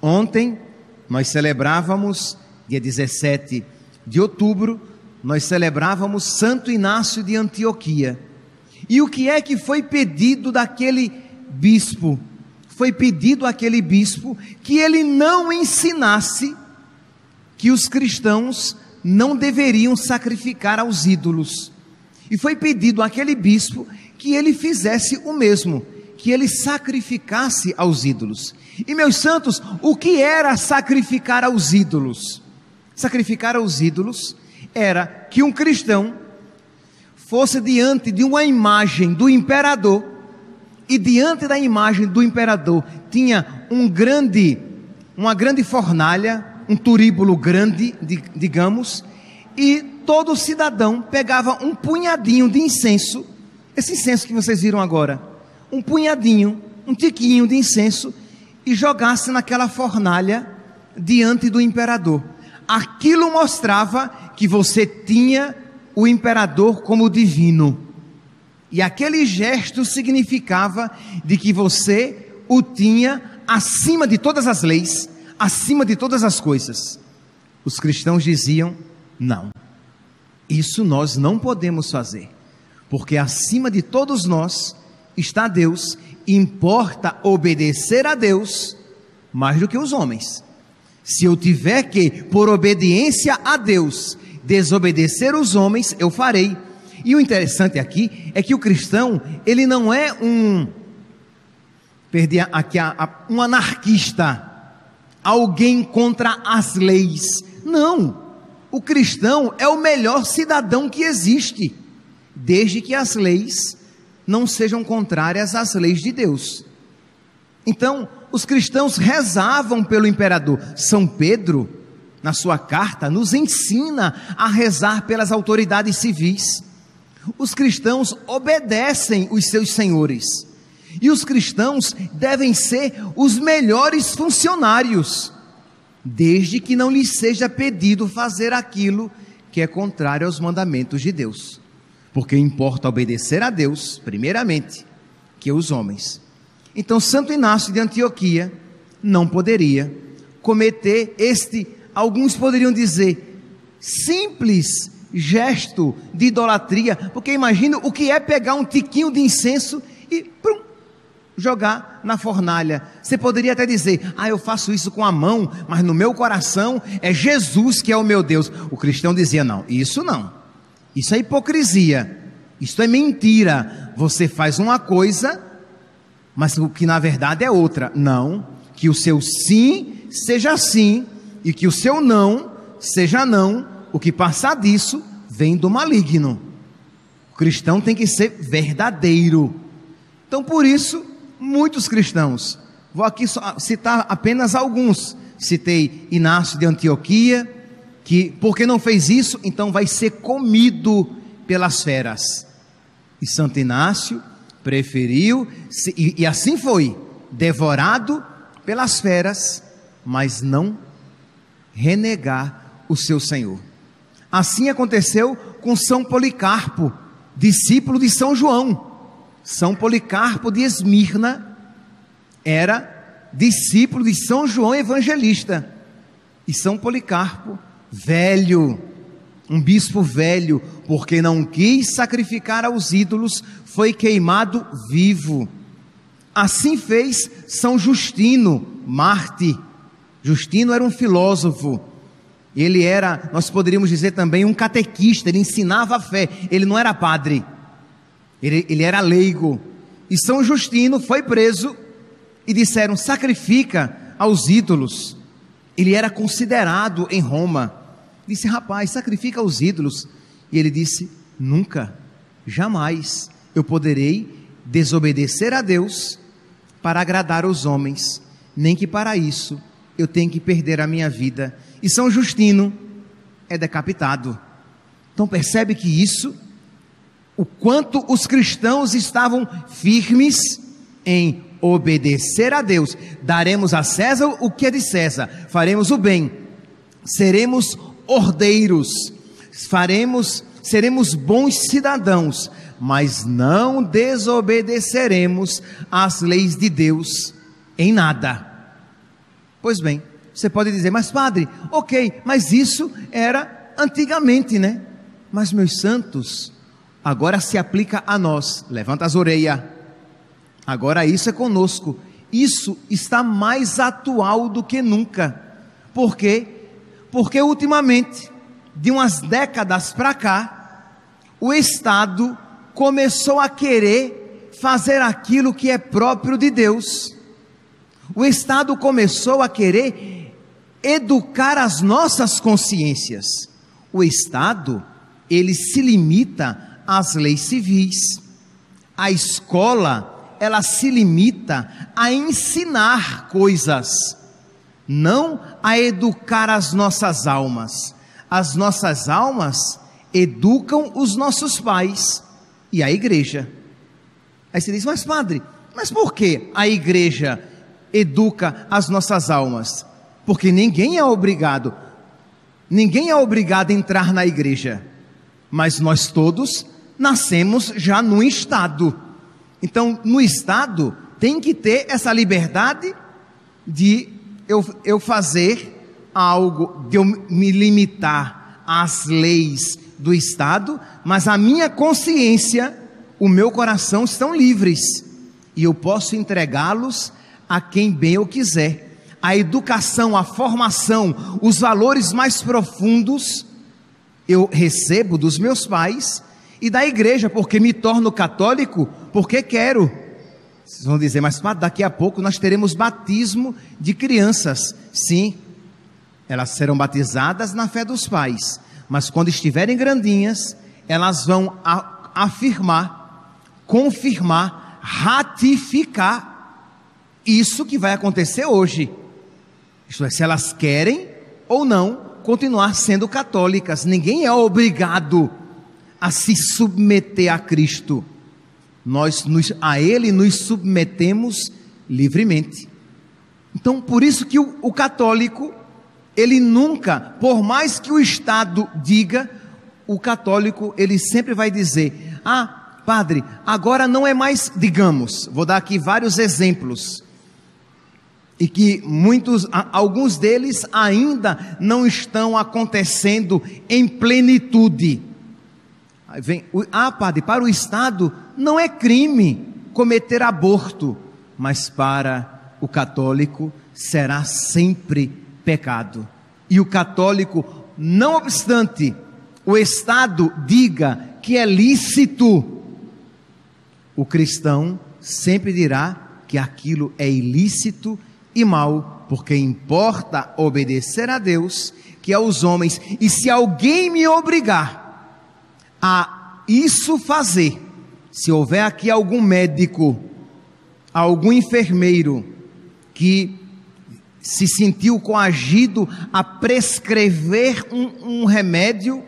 Ontem nós celebrávamos, dia 17 de outubro, nós celebrávamos Santo Inácio de Antioquia. E o que é que foi pedido daquele bispo? Foi pedido àquele bispo que ele não ensinasse que os cristãos não deveriam sacrificar aos ídolos. E foi pedido àquele bispo que ele fizesse o mesmo, que ele sacrificasse aos ídolos. E, meus santos, o que era sacrificar aos ídolos? Sacrificar aos ídolos era que um cristão fosse diante de uma imagem do imperador, e diante da imagem do imperador tinha uma grande fornalha, um turíbulo grande, digamos, e todo cidadão pegava um punhadinho de incenso, esse incenso que vocês viram agora, um punhadinho, um tiquinho de incenso, e jogasse naquela fornalha diante do imperador. Aquilo mostrava que você tinha o imperador como divino. E aquele gesto significava de que você o tinha acima de todas as leis, acima de todas as coisas. Os cristãos diziam: não, isso nós não podemos fazer, porque acima de todos nós está Deus, e importa obedecer a Deus mais do que os homens. Se eu tiver que, por obediência a Deus, desobedecer os homens, eu farei. E o interessante aqui é que o cristão, ele não é um anarquista, alguém contra as leis. Não, o cristão é o melhor cidadão que existe, desde que as leis não sejam contrárias às leis de Deus. Então, os cristãos rezavam pelo imperador. São Pedro, na sua carta, nos ensina a rezar pelas autoridades civis. Os cristãos obedecem os seus senhores, e os cristãos devem ser os melhores funcionários, desde que não lhes seja pedido fazer aquilo que é contrário aos mandamentos de Deus, porque importa obedecer a Deus, primeiramente, que os homens. Então, Santo Inácio de Antioquia não poderia cometer alguns poderiam dizer, simples gesto de idolatria, porque imagina o que é pegar um tiquinho de incenso e jogar na fornalha. Você poderia até dizer: eu faço isso com a mão, mas no meu coração é Jesus que é o meu Deus. O cristão dizia: não, isso é hipocrisia, isso é mentira. Você faz uma coisa, mas o que na verdade é outra. Não, que o seu sim seja sim, e que o seu não seja não. O que passar disso vem do maligno. O cristão tem que ser verdadeiro. Então, por isso, muitos cristãos, vou aqui só citar apenas alguns. Citei Inácio de Antioquia, que porque não fez isso, então vai ser comido pelas feras. E Santo Inácio preferiu, e assim foi, devorado pelas feras, mas não renegar o seu Senhor. Assim aconteceu com São Policarpo, discípulo de São João. São Policarpo de Esmirna era discípulo de São João Evangelista. E São Policarpo, velho, um bispo velho, porque não quis sacrificar aos ídolos, foi queimado vivo. Assim fez São Justino, mártir. Justino era um filósofo. Ele era, nós poderíamos dizer também, um catequista. Ele ensinava a fé. Ele não era padre, ele era leigo. E São Justino foi preso e disseram: sacrifica aos ídolos. Ele era considerado em Roma. Disse: rapaz, sacrifica aos ídolos. E ele disse: nunca, jamais eu poderei desobedecer a Deus para agradar os homens, nem que para isso eu tenho que perder a minha vida. E São Justino é decapitado. Então percebe que isso, o quanto os cristãos estavam firmes em obedecer a Deus. Daremos a César o que é de César, faremos o bem, seremos ordeiros, seremos bons cidadãos, mas não desobedeceremos às leis de Deus em nada. Pois bem, você pode dizer, mas padre, ok, mas isso era antigamente, né? Mas meus santos, agora se aplica a nós. Levanta as orelhas. Agora isso é conosco. Isso está mais atual do que nunca. Por quê? Porque ultimamente, de umas décadas para cá, o Estado começou a querer fazer aquilo que é próprio de Deus. O Estado começou a querer educar as nossas consciências. O Estado, ele se limita às leis civis. A escola, ela se limita a ensinar coisas, não a educar as nossas almas. As nossas almas educam os nossos pais e a igreja. Aí você diz, mas padre, mas por que a igreja educa as nossas almas? Porque ninguém é obrigado a entrar na igreja, mas nós todos nascemos já no Estado. Então, no Estado, tem que ter essa liberdade de eu fazer algo, de eu me limitar às leis do Estado, mas a minha consciência, o meu coração estão livres, e eu posso entregá-los a quem bem eu quiser. A educação, a formação, os valores mais profundos, eu recebo dos meus pais e da igreja, porque me torno católico, porque quero. Vocês vão dizer, mas daqui a pouco nós teremos batismo de crianças. Sim, elas serão batizadas na fé dos pais, mas quando estiverem grandinhas, elas vão afirmar, confirmar, ratificar isso que vai acontecer hoje. Isto é, se elas querem ou não continuar sendo católicas. Ninguém é obrigado a se submeter a Cristo. A Ele nos submetemos livremente. Então, por isso que o católico, ele nunca, por mais que o Estado diga, o católico, ele sempre vai dizer, padre, agora não é mais, digamos, vou dar aqui vários exemplos, e que alguns deles ainda não estão acontecendo em plenitude. Aí vem, padre, para o Estado não é crime cometer aborto, mas para o católico será sempre pecado. E o católico, não obstante o Estado diga que é lícito, o cristão sempre dirá que aquilo é ilícito e mal, porque importa obedecer a Deus que aos homens. E se alguém me obrigar a isso fazer, se houver aqui algum médico, algum enfermeiro que se sentiu coagido a prescrever um remédio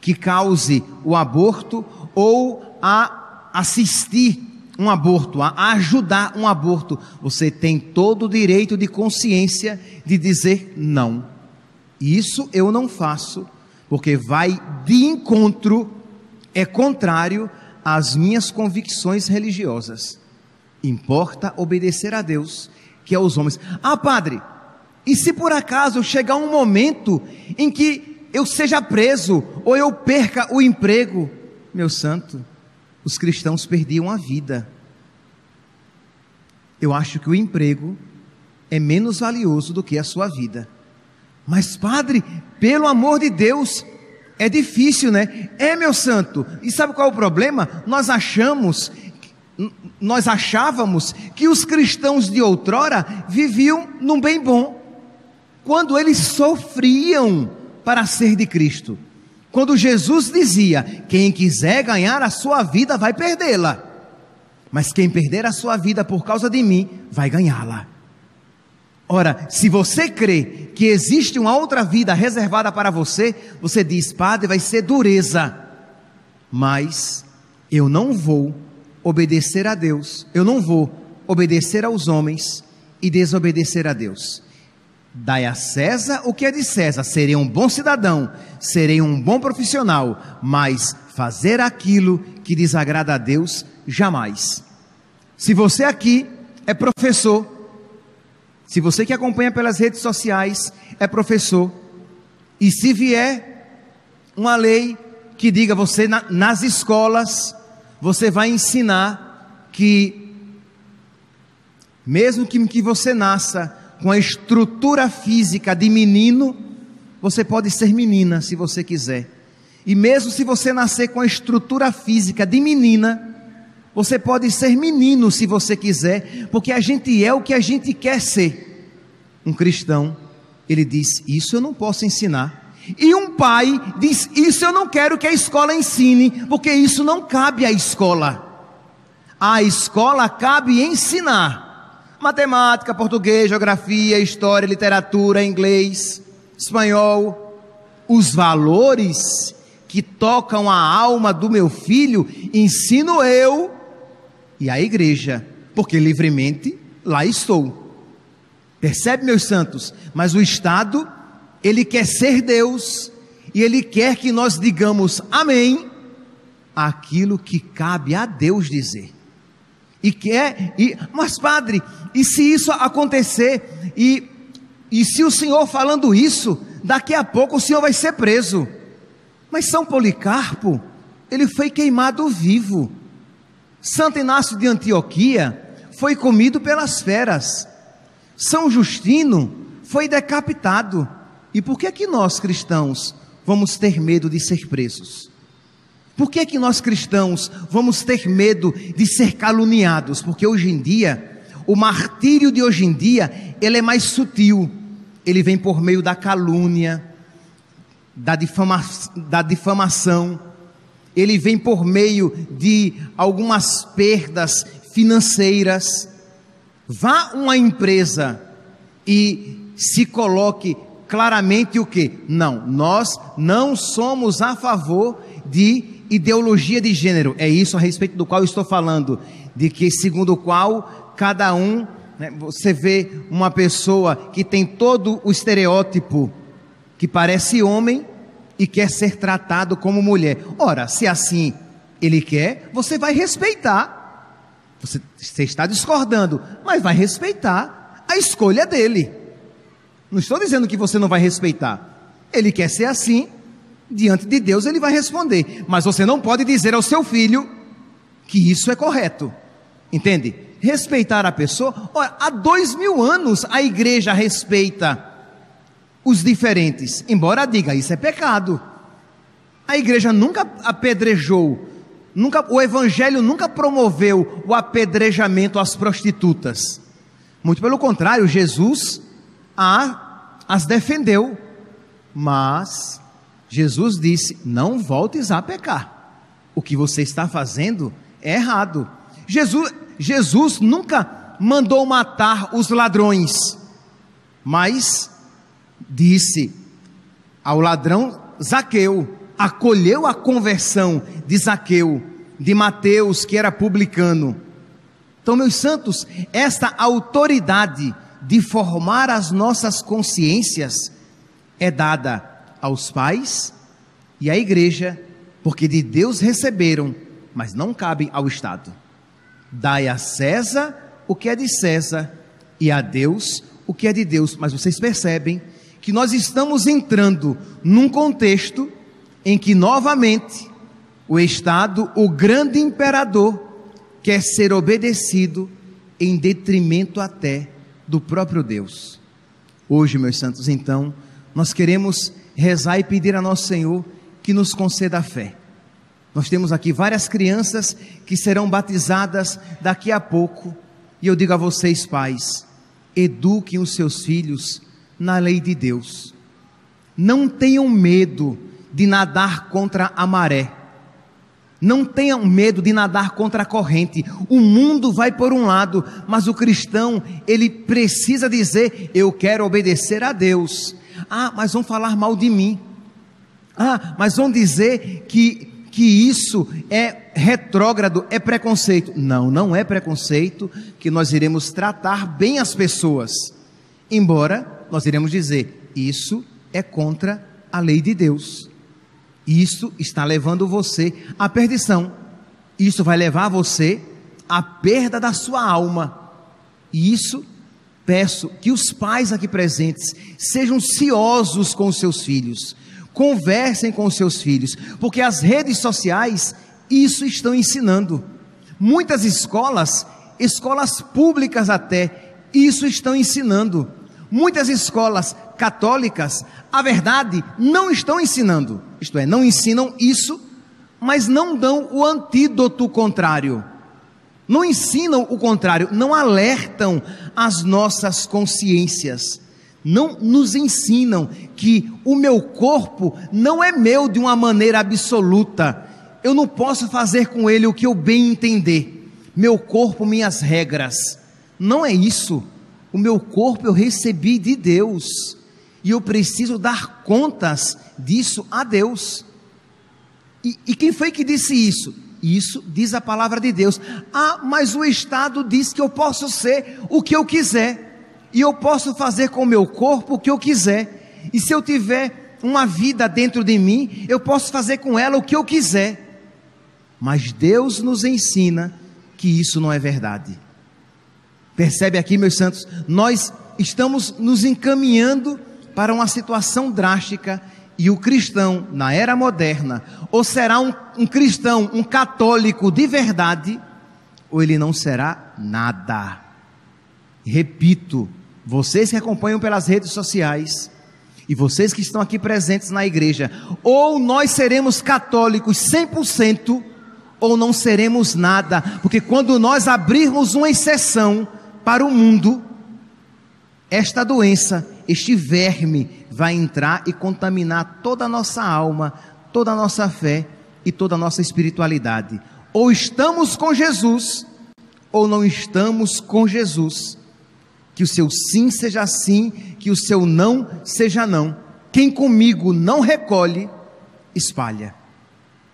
que cause o aborto, ou a assistir um aborto, a ajudar um aborto, você tem todo o direito de consciência de dizer não. Isso eu não faço, porque vai de encontro, é contrário às minhas convicções religiosas. Importa obedecer a Deus, que aos homens. Padre, e se por acaso chegar um momento em que eu seja preso, ou eu perca o emprego? Meu santo, os cristãos perdiam a vida. Eu acho que o emprego é menos valioso do que a sua vida. Mas padre, pelo amor de Deus, é difícil, né? Meu santo, e sabe qual é o problema? Nós achávamos que os cristãos de outrora viviam num bem bom, quando eles sofriam para ser de Cristo. Quando Jesus dizia, quem quiser ganhar a sua vida vai perdê-la, mas quem perder a sua vida por causa de mim, vai ganhá-la. Ora, se você crê que existe uma outra vida reservada para você, você diz, padre, vai ser dureza, mas eu não vou obedecer a Deus, eu não vou obedecer aos homens e desobedecer a Deus. Dai a César o que é de César. Serei um bom cidadão, serei um bom profissional, mas fazer aquilo que desagrada a Deus, jamais. Se você aqui é professor Se você que acompanha pelas redes sociais é professor, e se vier uma lei que diga você nas escolas, você vai ensinar que mesmo que você nasça com a estrutura física de menino, você pode ser menina se você quiser. E mesmo se você nascer com a estrutura física de menina, você pode ser menino se você quiser, porque a gente é o que a gente quer ser. Um cristão, ele diz, isso eu não posso ensinar. E um pai diz, isso eu não quero que a escola ensine, porque isso não cabe à escola. A escola cabe ensinar matemática, português, geografia, história, literatura, inglês, espanhol. Os valores que tocam a alma do meu filho, ensino eu e a igreja, porque livremente lá estou. Percebe, meus santos? Mas o Estado, ele quer ser Deus, e ele quer que nós digamos amém àquilo que cabe a Deus dizer. Mas padre, e se isso acontecer, e se o senhor falando isso, daqui a pouco o senhor vai ser preso. Mas São Policarpo, ele foi queimado vivo. Santo Inácio de Antioquia foi comido pelas feras. São Justino foi decapitado. E por que que nós cristãos vamos ter medo de ser presos? Por que que nós cristãos vamos ter medo de ser caluniados? Porque hoje em dia, o martírio de hoje em dia, ele é mais sutil. Ele vem por meio da calúnia, da difamação. Ele vem por meio de algumas perdas financeiras. Vá uma empresa e se coloque claramente o quê? Não, nós não somos a favor de ideologia de gênero. É isso a respeito do qual eu estou falando, de que segundo o qual cada um, né, você vê uma pessoa que tem todo o estereótipo, que parece homem e quer ser tratado como mulher. Ora, se assim ele quer, você vai respeitar. Você está discordando, mas vai respeitar a escolha dele. Não estou dizendo que você não vai respeitar. Ele quer ser assim, diante de Deus ele vai responder. Mas você não pode dizer ao seu filho que isso é correto. Entende? Respeitar a pessoa. Ora, há 2000 anos a igreja respeita os diferentes, embora diga, isso é pecado. A igreja nunca apedrejou, o evangelho nunca promoveu o apedrejamento às prostitutas. Muito pelo contrário, Jesus as defendeu. Mas Jesus disse, não voltes a pecar. O que você está fazendo é errado. Jesus nunca mandou matar os ladrões, mas disse ao ladrão Zaqueu, acolheu a conversão de Zaqueu, de Mateus, que era publicano. Então, meus santos, esta autoridade de formar as nossas consciências é dada aos pais e à igreja, porque de Deus receberam, mas não cabe ao Estado. Dai a César o que é de César e a Deus o que é de Deus. Mas vocês percebem que nós estamos entrando num contexto em que novamente o Estado, o grande imperador, quer ser obedecido em detrimento até do próprio Deus. Hoje, meus santos, então, nós queremos rezar e pedir a nosso Senhor que nos conceda a fé. Nós temos aqui várias crianças que serão batizadas daqui a pouco, e eu digo a vocês, pais, eduquem os seus filhos na lei de Deus. Não tenham medo de nadar contra a maré. Não tenham medo de nadar contra a corrente. O mundo vai por um lado, mas o cristão, ele precisa dizer, eu quero obedecer a Deus. Ah, mas vão falar mal de mim. Ah, mas vão dizer que isso é retrógrado, é preconceito. Não, não é preconceito, que nós iremos tratar bem as pessoas. Embora nós iremos dizer, isso é contra a lei de Deus. Isso está levando você à perdição. Isso vai levar você à perda da sua alma. E isso peço que os pais aqui presentes sejam ciosos com os seus filhos, conversem com os seus filhos, porque as redes sociais isso estão ensinando. Muitas escolas públicas até, isso estão ensinando. Muitas escolas católicas, a verdade, não estão ensinando, isto é, não ensinam isso, mas não dão o antídoto contrário. Não ensinam o contrário, não alertam as nossas consciências, não nos ensinam que o meu corpo não é meu de uma maneira absoluta, eu não posso fazer com ele o que eu bem entender, meu corpo, minhas regras, não é isso. O meu corpo eu recebi de Deus, e eu preciso dar contas disso a Deus. E quem foi que disse isso? Isso diz a palavra de Deus. Ah, mas o Estado diz que eu posso ser o que eu quiser, e eu posso fazer com o meu corpo o que eu quiser, e se eu tiver uma vida dentro de mim, eu posso fazer com ela o que eu quiser. Mas Deus nos ensina que isso não é verdade. Percebe aqui, meus santos, nós estamos nos encaminhando para uma situação drástica, e o cristão na era moderna, ou será um cristão, um católico de verdade, ou ele não será nada. Repito, vocês que acompanham pelas redes sociais, e vocês que estão aqui presentes na igreja, ou nós seremos católicos 100%, ou não seremos nada, porque quando nós abrirmos uma exceção para o mundo, esta doença, este verme vai entrar e contaminar toda a nossa alma, toda a nossa fé e toda a nossa espiritualidade. Ou estamos com Jesus, ou não estamos com Jesus. Que o seu sim seja sim, que o seu não seja não. Quem comigo não recolhe, espalha.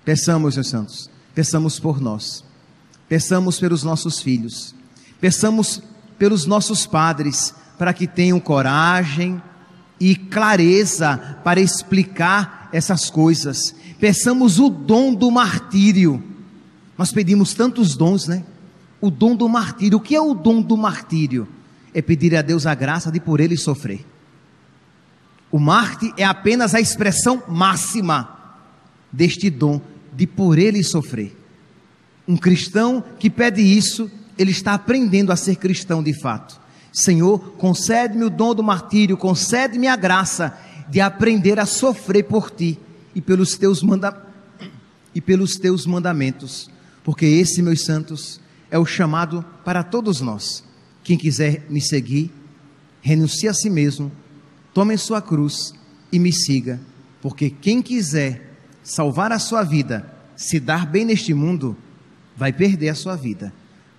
Peçamos, meus santos, peçamos por nós, peçamos pelos nossos filhos, peçamos pelos nossos padres, para que tenham coragem e clareza para explicar essas coisas. Peçamos o dom do martírio. Nós pedimos tantos dons, né? O dom do martírio. O que é o dom do martírio? É pedir a Deus a graça de por ele sofrer. O mártir é apenas a expressão máxima deste dom de por ele sofrer. Um cristão que pede isso, ele está aprendendo a ser cristão de fato. Senhor, concede-me o dom do martírio, concede-me a graça de aprender a sofrer por Ti e pelos Teus mandamentos, porque esse, meus santos, é o chamado para todos nós. Quem quiser me seguir, renuncie a si mesmo, tome sua cruz e me siga, porque quem quiser salvar a sua vida, se dar bem neste mundo, vai perder a sua vida,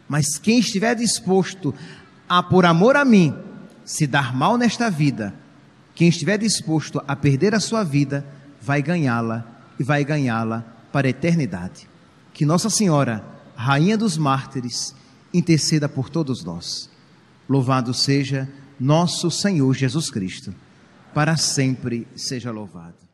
mas quem estiver disposto a, por amor a mim, se dar mal nesta vida, quem estiver disposto a perder a sua vida, vai ganhá-la, e vai ganhá-la para a eternidade. Que Nossa Senhora, Rainha dos Mártires, interceda por todos nós. Louvado seja nosso Senhor Jesus Cristo, para sempre seja louvado.